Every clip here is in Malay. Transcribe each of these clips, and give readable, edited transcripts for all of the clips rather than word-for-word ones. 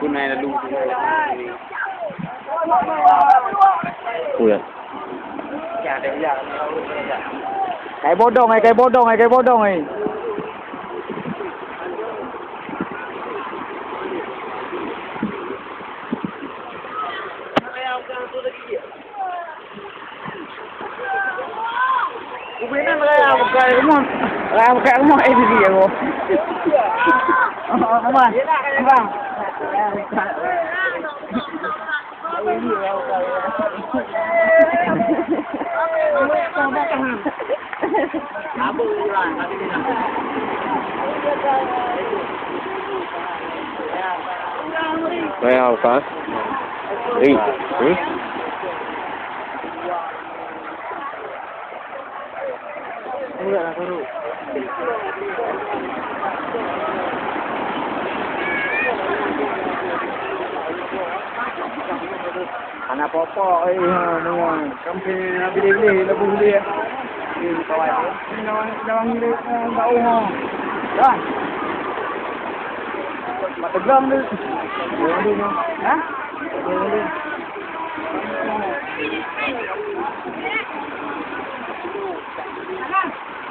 Kunai lalu. Ui. Dạ để giờ Cái bodong này, cái bodong này, cái bodong này. Ubinin mo kaya ako kaya mo. Kaya mo ay bibigyan mo. Naman. Naman. Kaya ako ka? Anak pokok dengan kami beli-beli lebih beli di kawasan. Jangan beli bau mah. Dah. Mata gelang tu. Hah?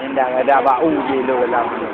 Indah ada bau je lo dalam tu.